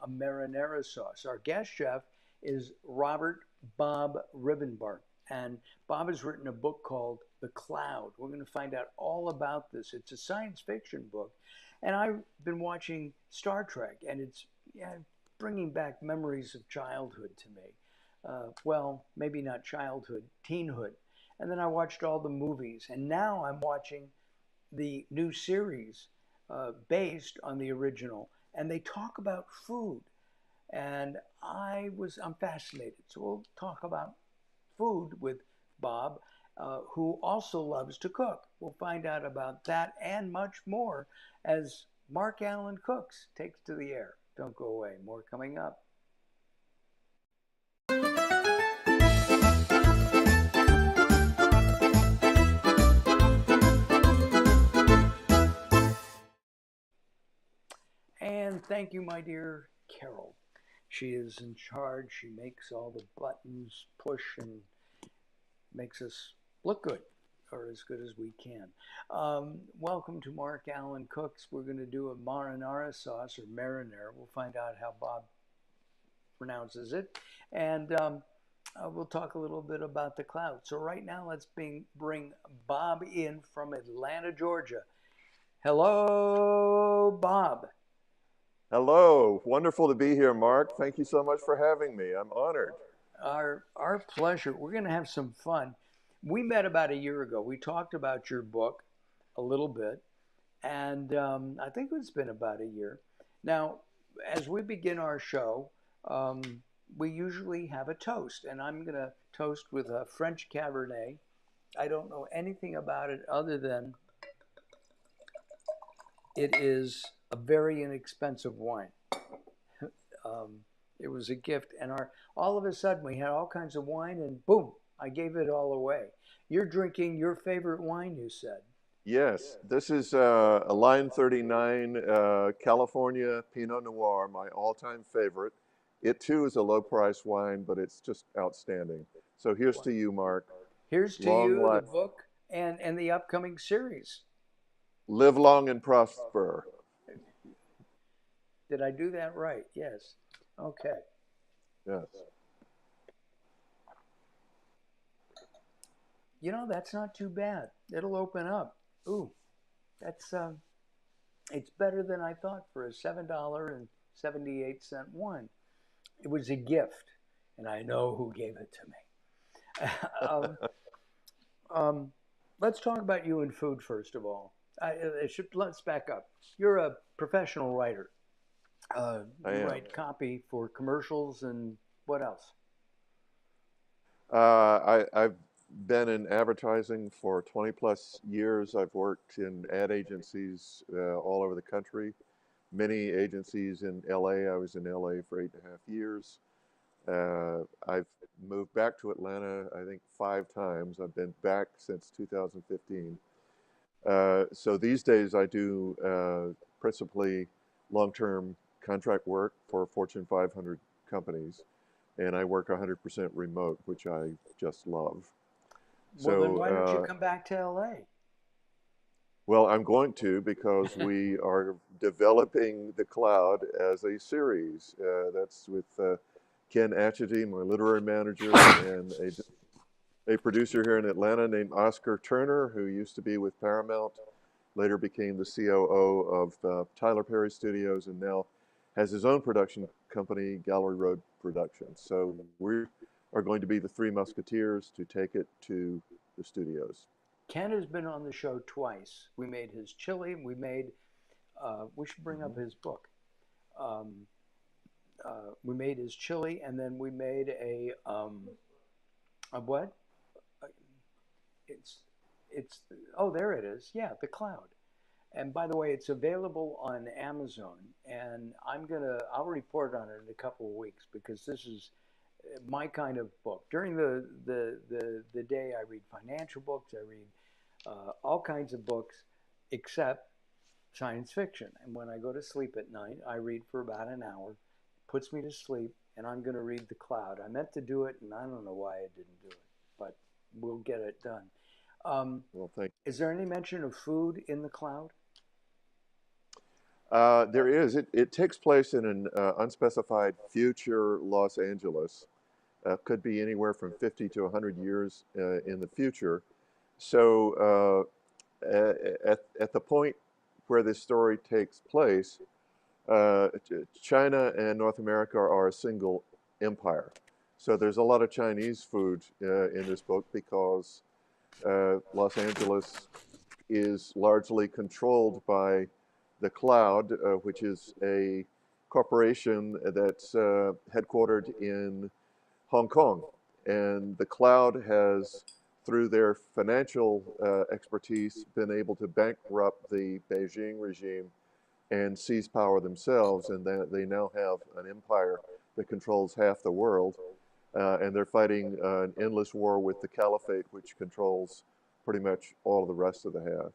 a marinara sauce. Our guest chef is Robert Bob Rivenbark. And Bob has written a book called The Cloud. We're going to find out all about this. It's a science fiction book. And I've been watching Star Trek, and it's bringing back memories of childhood to me. Well, maybe not childhood, teenhood. And then I watched all the movies, and now I'm watching the new series based on the original, and they talk about food, and I'm fascinated. So we'll talk about food with Bob, who also loves to cook. We'll find out about that and much more as Mark Alyn Cooks takes to the air. Don't go away. More coming up. And thank you, my dear Carol. She is in charge. She makes all the buttons push and makes us look good, or as good as we can. Welcome to Mark Alyn Cooks. We're going to do a marinara sauce, or marinara. We'll find out how Bob pronounces it. And we'll talk a little bit about the cloud. So right now, let's bring Bob in from Atlanta, Georgia. Hello, Bob. Hello, wonderful to be here, Mark. Thank you so much for having me. I'm honored. Our pleasure. We're going to have some fun. We met about a year ago. We talked about your book a little bit, and I think it's been about a year. Now, as we begin our show, um, we usually have a toast, and I'm going to toast with a French Cabernet. I don't know anything about it other than it is a very inexpensive wine. Um, it was a gift, and all of a sudden we had all kinds of wine, and boom, I gave it all away. You're drinking your favorite wine, you said. Yes, this is a Line 39 California Pinot Noir, my all-time favorite. It too is a low-price wine, but it's just outstanding. So here's Well, to you, Mark. here's to Long you, the life, book, and the upcoming series. live long and prosper. Did I do that right? Yes. Okay. Yes. You know, that's not too bad. It'll open up. Ooh, that's it's better than I thought for a $7.78 wine. It was a gift, and I know who gave it to me. um, let's talk about you and food first of all. Let's back up. You're a professional writer. I You am. write copy for commercials and what else? I've been in advertising for 20 plus years. I've worked in ad agencies all over the country, many agencies in LA. I was in LA for 8.5 years. I've moved back to Atlanta, I think 5 times. I've been back since 2015. So these days I do principally long-term contract work for Fortune 500 companies, and I work 100% remote, which I just love. Well, then So, why don't you come back to LA? well, I'm going to because we are developing the cloud as a series. That's with Ken Atchity, my literary manager, and a producer here in Atlanta named Oscar Turner, who used to be with Paramount, later became the COO of Tyler Perry Studios, and now has his own production company, Gallery Road Productions. So we are going to be the three musketeers to take it to the studios. Ken has been on the show twice. We made his chili. We should bring up Mhm. his book. Um, we made his chili, and then we made a what? Uh, It's, it's, oh, there it is. Yeah, the cloud. And by the way, it's available on Amazon, and I'll report on it in a couple of weeks because this is my kind of book. During the day, I read financial books, I read all kinds of books except science fiction. And when I go to sleep at night, I read for about an hour, puts me to sleep, and I'm going to read The Cloud. I meant to do it, and I don't know why I didn't do it, but we'll get it done. Um, Well, thank is there any mention of food in The Cloud? There is. It takes place in an unspecified future Los Angeles. Could be anywhere from 50 to 100 years in the future. So at the point where this story takes place, China and North America are a single empire. So there's a lot of Chinese food in this book because Los Angeles is largely controlled by the Cloud, which is a corporation that's headquartered in Hong Kong. And the Cloud has, through their financial expertise, been able to bankrupt the Beijing regime and seize power themselves. And they now have an empire that controls half the world. And they're fighting an endless war with the Caliphate, which controls pretty much all of the rest of the half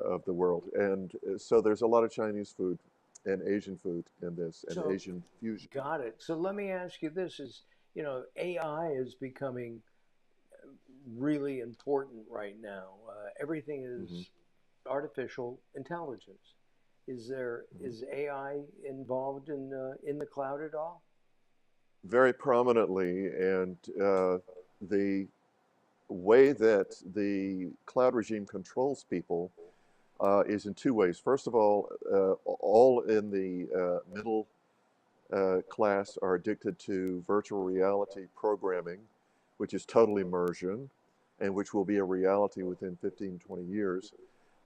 of the world. And so there's a lot of Chinese food and Asian food in this, and So, Asian fusion. got it. So let me ask you this: is AI is becoming really important right now. Everything Hmm. is artificial intelligence. Hmm. Is AI involved in the cloud at all? Very prominently, and the way that the cloud regime controls people is in two ways. First of all in the middle class are addicted to virtual reality programming, which is total immersion and which will be a reality within 15, 20 years.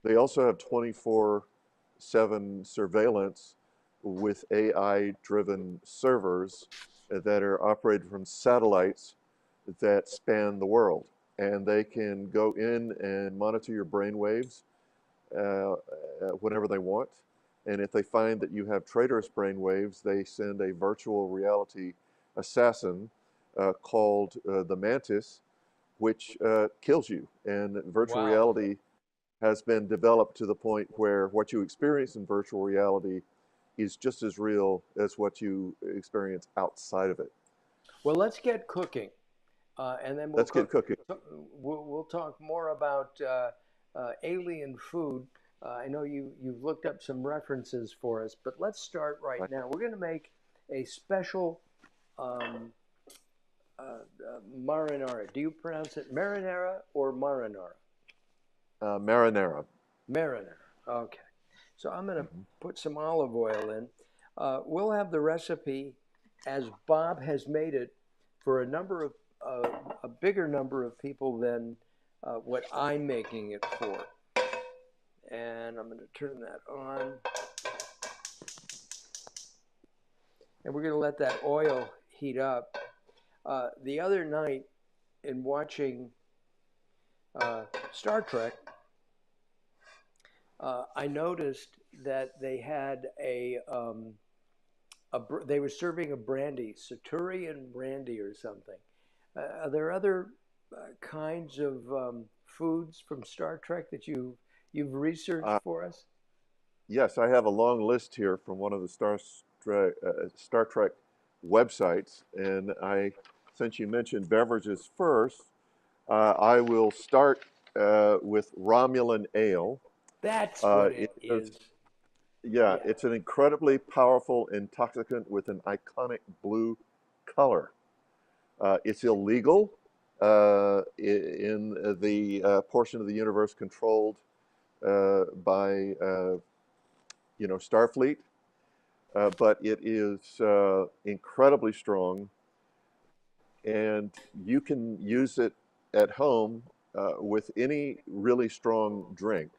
They also have 24/7 surveillance with AI driven servers that are operated from satellites that span the world. And they can go in and monitor your brain waves whenever they want. And if they find that you have traitorous brain waves, they send a virtual reality assassin called the Mantis, which kills you. And virtual Wow. reality has been developed to the point where what you experience in virtual reality is just as real as what you experience outside of it. Well, let's get cooking, and then we'll Let's get cook. cooking. We'll talk more about alien food. I know you've looked up some references for us, but let's start right Right? now. We're going to make a special um, marinara. Do you pronounce it marinara or marinara? Marinara. Marinara. Okay. So I'm going to Hmm. put some olive oil in. We'll have the recipe as Bob has made it for uh, a bigger number of people than what I'm making it for. And I'm going to turn that on. And we're going to let that oil heat up. The other night, in watching Star Trek, I noticed that they had they were serving a brandy, Saturian brandy or something. Are there other kinds of foods from Star Trek that you've researched Uh, for us? yes, I have a long list here from one of the Star Trek websites, and since you mentioned beverages first, I will start with Romulan ale. That's what It it is, is. yeah, Yeah. it's an incredibly powerful intoxicant with an iconic blue color. It's illegal in the portion of the universe controlled by Starfleet, but it is incredibly strong, and you can use it at home with any really strong drink.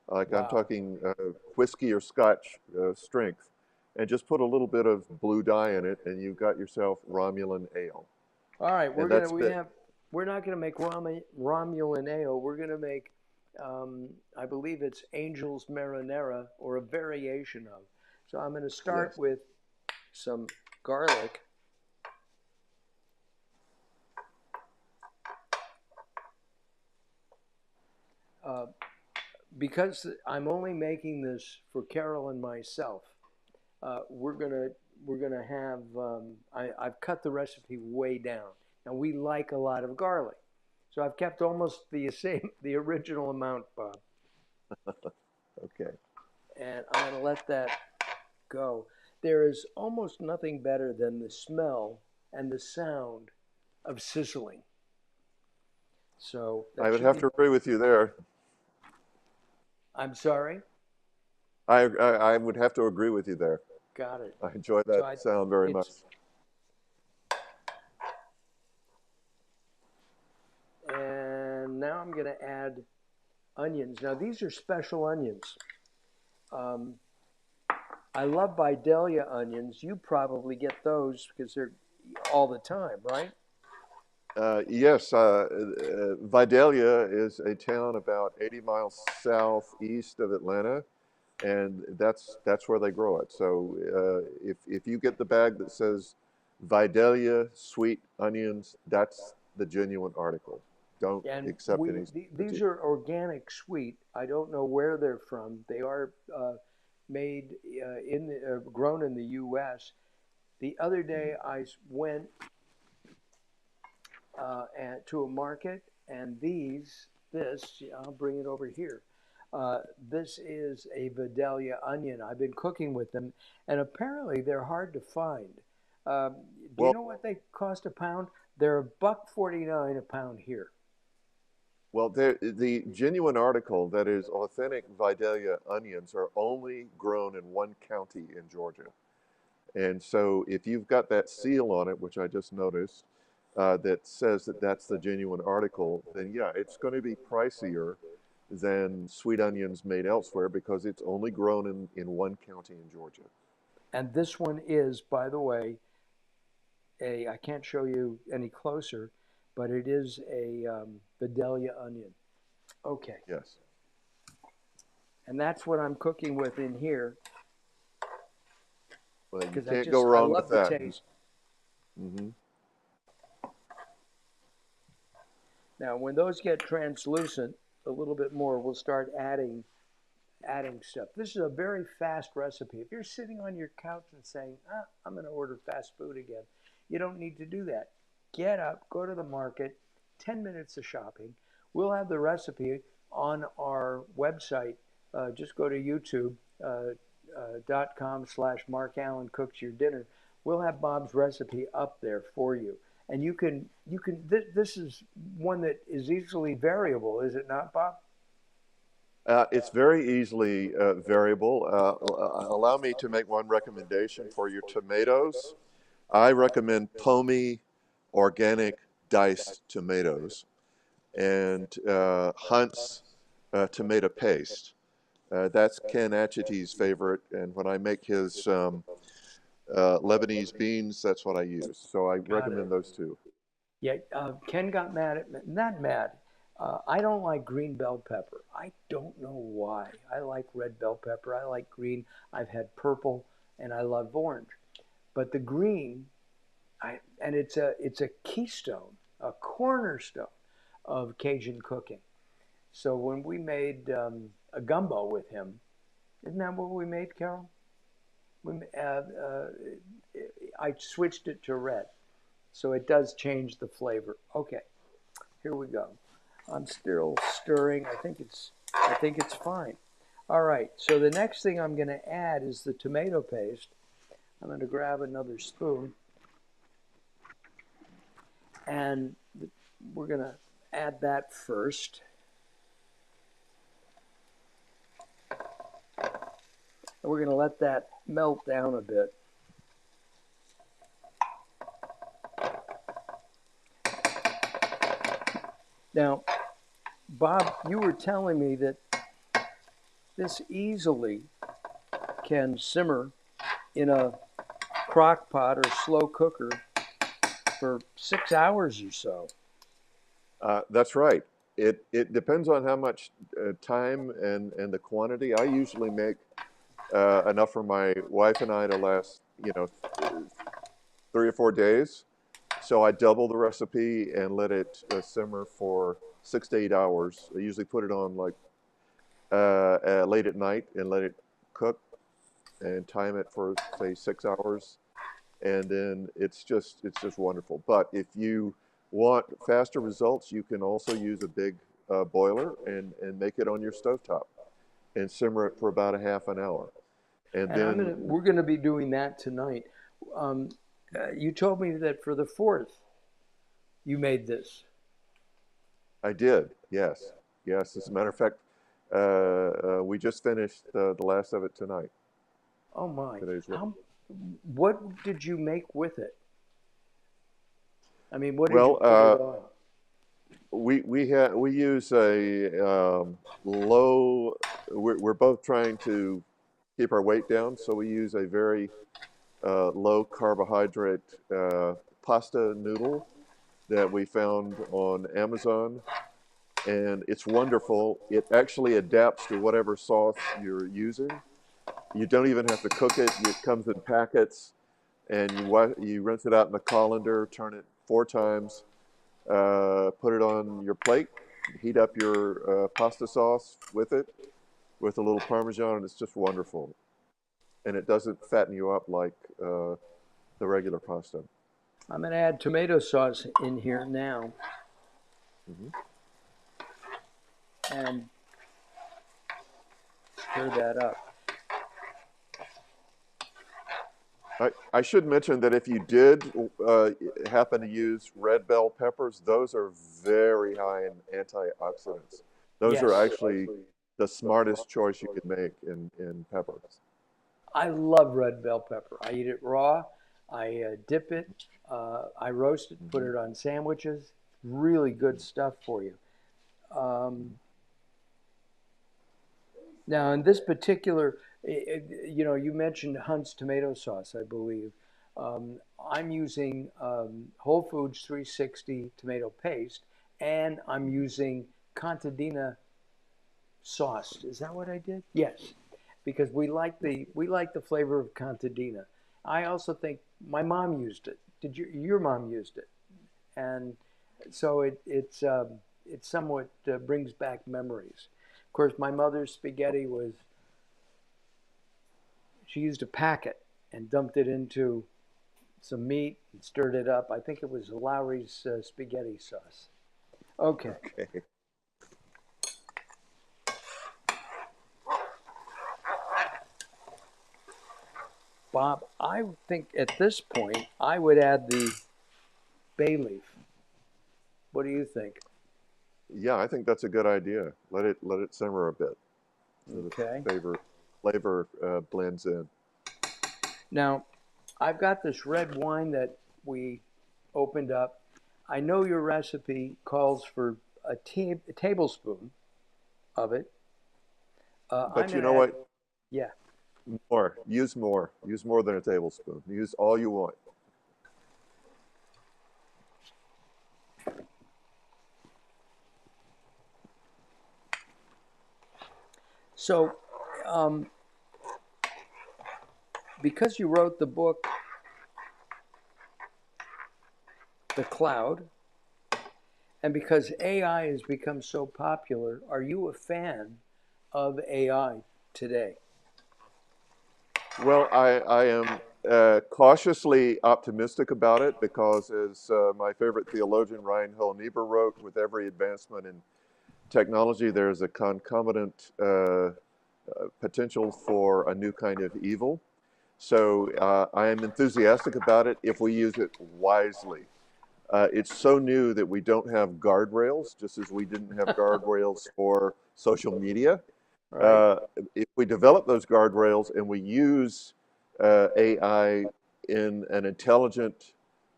Like I'm Wow. talking whiskey or scotch strength, and just put a little bit of blue dye in it, and you've got yourself Romulan ale. All right, And that's been, we're not gonna make Romulan ale. We're gonna make I believe it's Angel's Marinara or a variation of. So I'm gonna start yes. with some garlic. Uh, because I'm only making this for Carol and myself, uh, we're gonna we're gonna have I've cut the recipe way down, and we like a lot of garlic, so I've kept almost the same the original amount, Bob. Okay. and I'm going to let that go. There is almost nothing better than the smell and the sound of sizzling. So I that would should have be. to agree with you there. I'm sorry. I would have to agree with you there. Got it. I enjoy So that sound very much. it's and now I'm going to add onions. Now these are special onions. Um, I love Vidalia onions. You probably get those because they're all the time, right? Yes, Vidalia is a town about 80 miles southeast of Atlanta, and that's where they grow it. So if you get the bag that says Vidalia sweet onions, that's the genuine article. Don't And accept any these substitute. are organic sweet. I don't know where they're from. They are made grown in the U.S. The other day I went to a market, and I'll bring it over here. This is a Vidalia onion. I've been cooking with them, and apparently they're hard to find. Um, do you Well, know what they cost a pound? They're $1.49 a pound here. well, the genuine article that is authentic Vidalia onions are only grown in one county in Georgia. And so if you've got that seal on it, which I just noticed, that says that that's the genuine article, then yeah, it's going to be pricier than sweet onions made elsewhere because it's only grown in one county in Georgia. And this one is, by the way, I can't show you any closer, but it is a Vidalia onion. Okay. Yes. And that's what I'm cooking with in here Well, you because can't go I wrong with love the that. taste. Hmm. Now, when those get translucent a little bit more, we'll start adding stuff. This is a very fast recipe. If you're sitting on your couch and saying, I'm going to order fast food again, you don't need to do that. Get up, go to the market, 10 minutes of shopping. We'll have the recipe on our website. Just go to youtube.com/Mark Allen Cooks Your Dinner. We'll have Bob's recipe up there for you. And this is one that is easily variable, is it not, Bob? It's very easily variable. Allow me to make one recommendation for your tomatoes. I recommend Pomey organic diced tomatoes and Hunt's tomato paste. That's Ken Achiti's favorite, and when I make his Lebanese beans, that's what I use. So I Got it. recommend those two. Yeah, Ken got mad at me. Not mad. I don't like green bell pepper. I don't know why. I like red bell pepper. I like green. I've had purple, and I love orange. But the green, and it's a keystone, a cornerstone of Cajun cooking. So when we made a gumbo with him, isn't that what we made, Carol? We, I switched it to red, so it does change the flavor. Okay, here we go. I'm still stirring. I think it's fine. All right. So the next thing I'm going to add is the tomato paste. I'm going to grab another spoon, and we're going to add that first. And we're going to let that melt down a bit. Now, Bob, you were telling me that this easily can simmer in a crock pot or slow cooker for 6 hours or so. That's right. It depends on how much time and the quantity. I usually make enough for my wife and I to last, 3 or 4 days. So I double the recipe and let it simmer for 6 to 8 hours. I usually put it on like late at night and let it cook and time it for say 6 hours, and then it's just wonderful. But if you want faster results, you can also use a big boiler and make it on your stovetop. and simmer it for about a half an hour. And And then we're gonna be doing that tonight. Um, you told me that for the fourth, you made this. I did, yes. Yes, as a matter of fact, we just finished the last of it tonight, Oh my! today's work. How? What did you make with it? I mean, what did you Well, put it on? we use a low. We're both trying to keep our weight down, so we use a very low carbohydrate pasta noodle that we found on Amazon, and it's wonderful. It actually adapts to whatever sauce you're using. You don't even have to cook it. It comes in packets, and you rinse it out in a colander, turn it 4 times, put it on your plate, heat up your pasta sauce with it, with a little Parmesan, and it's just wonderful. And it doesn't fatten you up like the regular pasta. I'm gonna add tomato sauce in here now Hmm. and stir that up. I should mention that if you did happen to use red bell peppers, those are very high in antioxidants. Those are Yes, actually the smartest choice you could make in peppers. I love red bell pepper. I eat it raw. I dip it. I roast it, put Hmm. it on sandwiches. Really good stuff for you. Um, Now, in this particular, you mentioned Hunt's tomato sauce, I believe. I'm using Whole Foods 360 tomato paste, and I'm using Contadina sauce. Is that what I did? Yes, because we like the flavor of Contadina. I also think my mom used it. Did your mom used it? And so it somewhat brings back memories. Of course, my mother's spaghetti was she used a packet and dumped it into some meat and stirred it up. I think it was Lowry's spaghetti sauce. Okay, Okay. Bob, I think at this point I would add the bay leaf. What do you think? Yeah, I think that's a good idea. Let it simmer a bit so the Okay. flavor blends in. Now, I've got this red wine that we opened up. I know your recipe calls for a tablespoon of it. I'm But you going to know add, what? yeah. More. Use more. Use more than a tablespoon. Use all you want. So, um, because you wrote the book, The Cloud, and because AI has become so popular, are you a fan of AI today? Well, I am cautiously optimistic about it because, as my favorite theologian Reinhold Niebuhr wrote, with every advancement in technology, there's a concomitant potential for a new kind of evil. So I am enthusiastic about it if we use it wisely. It's so new that we don't have guardrails, just as we didn't have guardrails for social media. Right? Uh, if we develop those guardrails and we use AI in an intelligent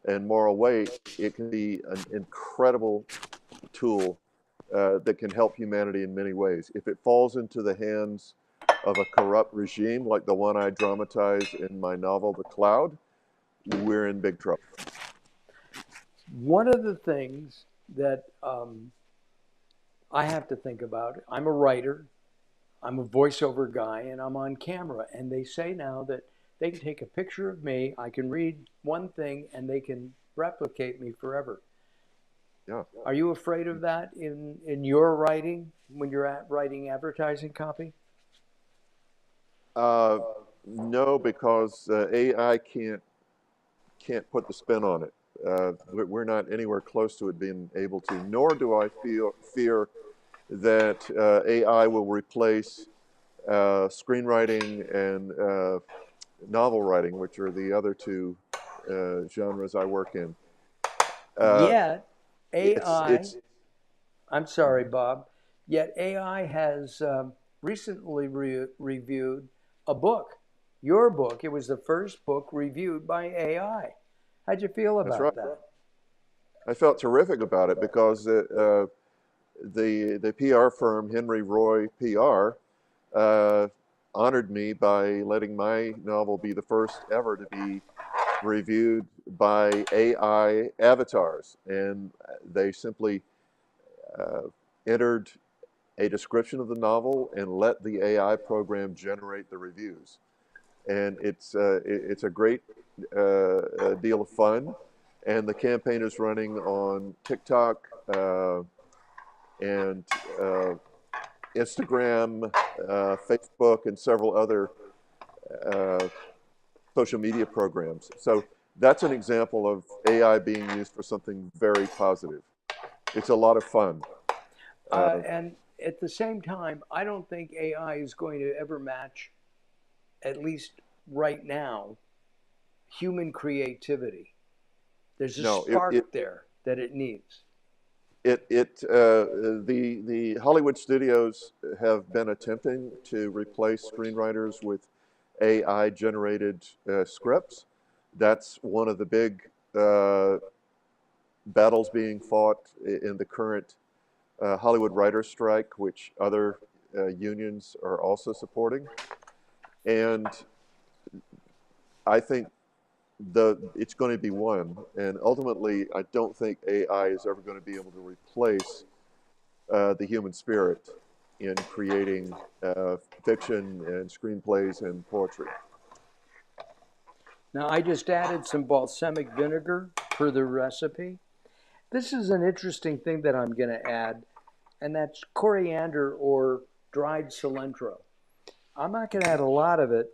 and moral way, it can be an incredible tool that can help humanity in many ways. If it falls into the hands of a corrupt regime like the one I dramatize in my novel, The Cloud, we're in big trouble. One of the things that I have to think about, I'm a writer, I'm a voiceover guy, and I'm on camera. And they say now that they can take a picture of me, I can read one thing, and they can replicate me forever. Yeah. Are you afraid of that in your writing when you're writing advertising copy? Uh, no, because AI can't put the spin on it. We're not anywhere close to it being able to. Nor do I fear that AI will replace screenwriting and novel writing, which are the other two genres I work in. Uh, Yet AI, it's I'm sorry, Bob, yet AI has recently reviewed a book, your book. It was the first book reviewed by AI. How'd you feel That's right. about that? I felt terrific about it because the PR firm Henry Roy PR uh, honored me by letting my novel be the first ever to be reviewed by AI avatars, and they simply uh, entered a description of the novel and let the AI program generate the reviews. And it's a great deal of fun. And the campaign is running on TikTok and uh, Instagram, Facebook, and several other uh, social media programs. So that's an example of AI being used for something very positive. It's a lot of fun. Uh, And at the same time, I don't think AI is going to ever match, at least right now, human creativity. There's a no, spark there that it needs. the Hollywood studios have been attempting to replace screenwriters with AI generated scripts. That's one of the big uh, battles being fought in the current Hollywood writers' strike, which other unions are also supporting. And I think it's going to be won. And ultimately, I don't think AI is ever going to be able to replace the human spirit in creating fiction and screenplays and poetry. Now, I just added some balsamic vinegar for the recipe. This is an interesting thing that I'm going to add, and that's coriander or dried cilantro. I'm not going to add a lot of it.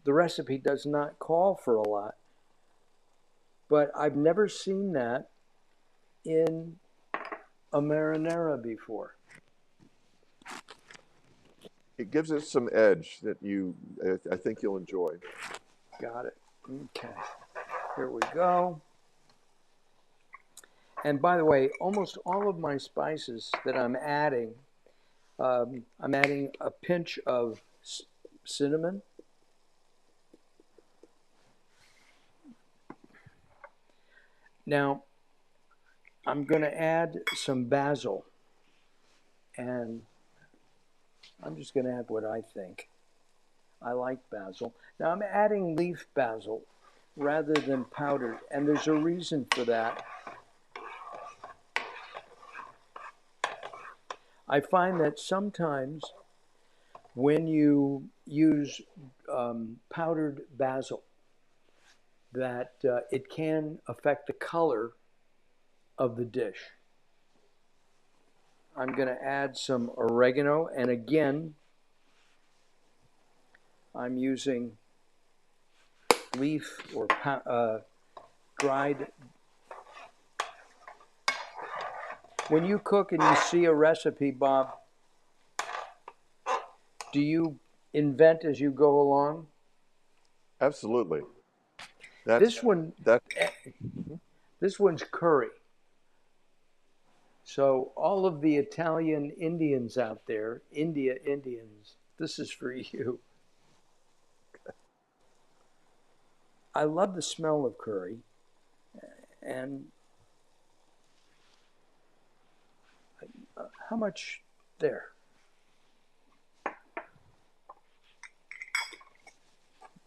The recipe does not call for a lot, but I've never seen that in a marinara before. It gives it some edge that I think you'll enjoy. Got it. Okay, here we go. And by the way, almost all of my spices that I'm adding a pinch of cinnamon. Now, I'm going to add some basil, and I'm just going to add what I think. I like basil. Now, I'm adding leaf basil rather than powdered, and there's a reason for that. I find that sometimes when you use powdered basil, that it can affect the color of the dish. I'm going to add some oregano, and again, I'm using leaf or dried. When you cook and you see a recipe, Bob, do you invent as you go along? Absolutely. That's This one, that. this one's curry. So all of the Italian Indians out there, India Indians, this is for you. I love the smell of curry, and how much there?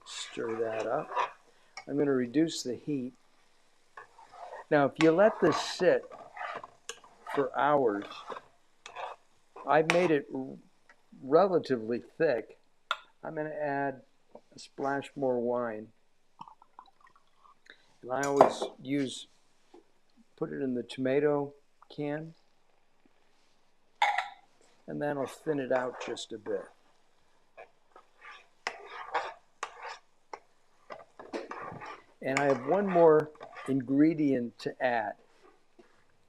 Stir that up. I'm going to reduce the heat. Now, if you let this sit for hours, I've made it relatively thick. I'm going to add a splash more wine. And I always put it in the tomato can, and then I'll thin it out just a bit. And I have one more ingredient to add,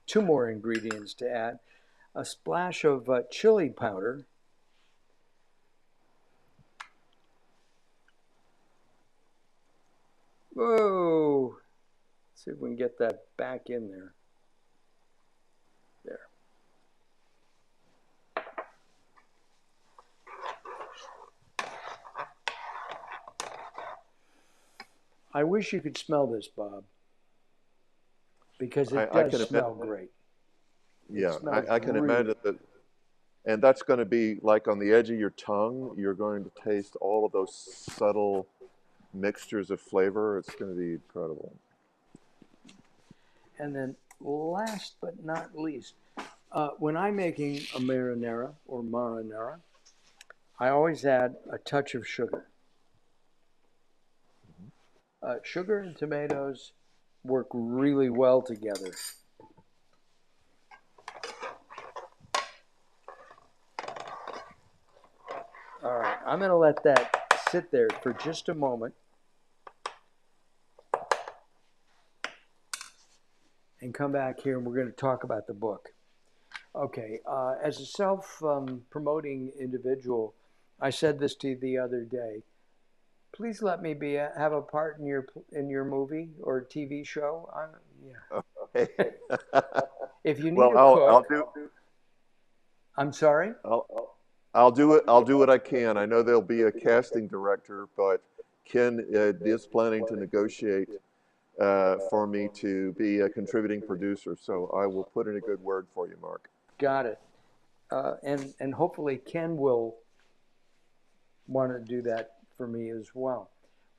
two more ingredients to add, a splash of chili powder Whoa! Let's see if we can get that back in there. There. I wish you could smell this, Bob, because it I does can smell imagine. great. It Yeah, smells I can really imagine that. And that's going to be like on the edge of your tongue. You're going to taste all of those subtle mixtures of flavor. It's going to be incredible. And then last but not least, when I'm making a marinara, I always add a touch of sugar. Sugar and tomatoes work really well together. All right, I'm going to let that sit there for just a moment and come back here and we're going to talk about the book. Okay, as a self promoting individual, I said this to you the other day. Please let me have a part in your movie or TV show. Okay. Yeah. If you need Well, a cook, I'm sorry. I'll I'll do it. I'll do what I can. I know there'll be a casting director, but Ken is planning to negotiate for me to be a contributing producer. So I will put in a good word for you, Mark. Got it. And hopefully Ken will want to do that for me as well.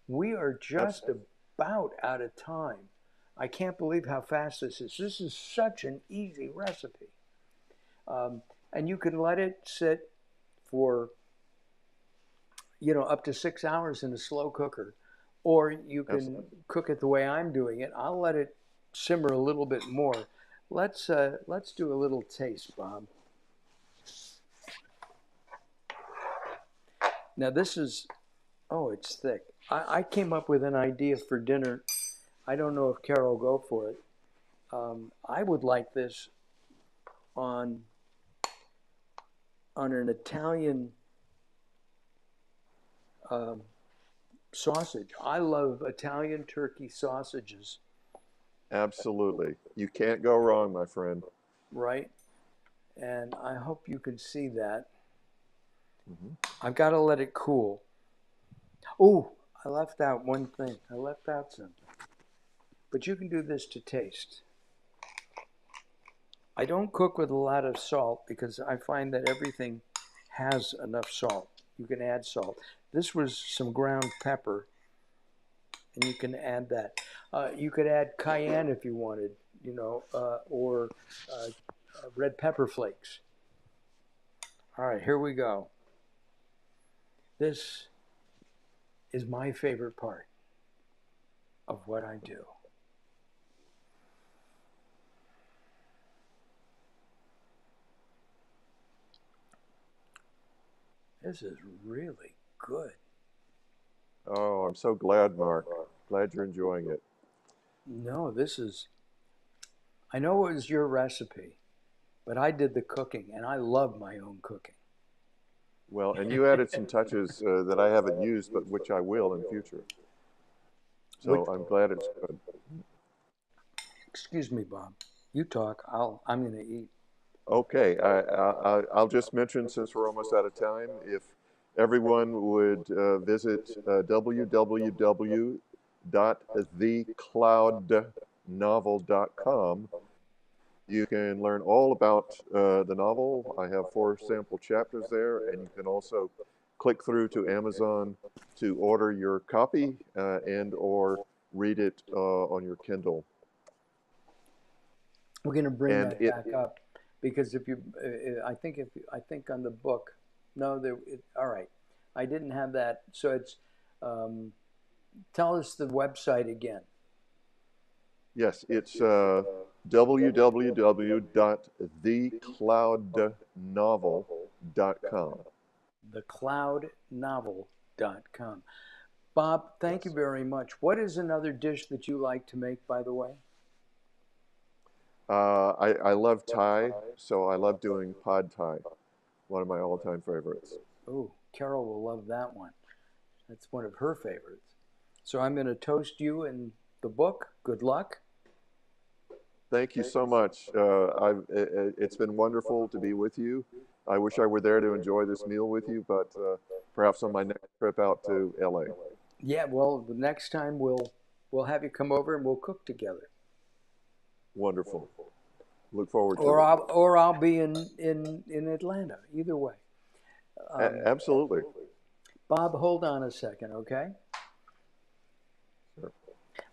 We are just Absolutely. about out of time. I can't believe how fast this is. This is such an easy recipe. Um, and you can let it sit for, up to 6 hours in a slow cooker, or you can Absolutely. cook it the way I'm doing it. I'll let it simmer a little bit more. Let's do a little taste, Bob. Now this is, oh, it's thick. I came up with an idea for dinner. I don't know if Carol will go for it. I would like this on an Italian um, sausage. I love Italian turkey sausages, Absolutely. You can't go wrong, my friend. right? And I hope you can see that. Hmm. I've got to let it cool. Oh, I left out one thing. I left out something. But you can do this to taste. I don't cook with a lot of salt because I find that everything has enough salt. You can add salt. This was some ground pepper, and you can add that. You could add cayenne if you wanted, or red pepper flakes. All right, here we go. This is my favorite part of what I do. This is really good. Oh, I'm so glad, Mark. Glad you're enjoying it. No, I know it was your recipe, but I did the cooking and I love my own cooking. Well, and you added some touches that I haven't used, but which I will in future. Which, So I'm glad it's good. excuse me, Bob. You talk. I'm going to eat. Okay, I'll just mention since we're almost out of time, if everyone would visit www.thecloudnovel.com, you can learn all about the novel. I have 4 sample chapters there, and you can also click through to Amazon to order your copy and or read it on your Kindle. We're going to bring And that it, back up because I think on the book, no, all right. I didn't have that. So um, tell us the website again. yes, it's www.thecloudnovel.com. Thecloudnovel.com. Bob, thank you Yes. very much. What is another dish that you like to make, by the way? I love Thai, so I love doing pad Thai, one of my all-time favorites. Oh, Carol will love that one. That's one of her favorites. So I'm going to toast you in the book. Good luck. Thank you so much. It's been wonderful to be with you. I wish I were there to enjoy this meal with you, but perhaps on my next trip out to LA. Yeah, well, the next time we'll have you come over and we'll cook together. Wonderful. Look forward Or to it. I'll be in Atlanta. Either way. Absolutely. Bob, hold on a second, okay? Sure.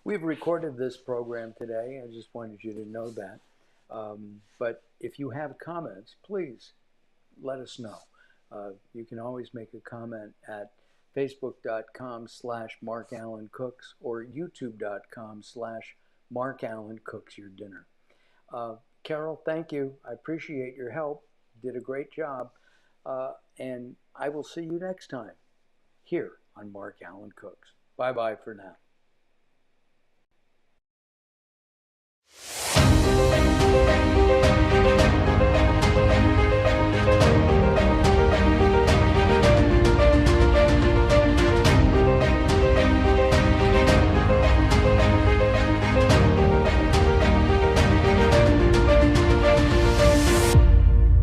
We've recorded this program today. I just wanted you to know that. But if you have comments, please let us know. You can always make a comment at facebook.com/MarkAllenCooks or youtube.com/MarkAllenCooksYourDinner. Carol, thank you. I appreciate your help. You did a great job. And I will see you next time here on Mark Allen Cooks. Bye bye for now.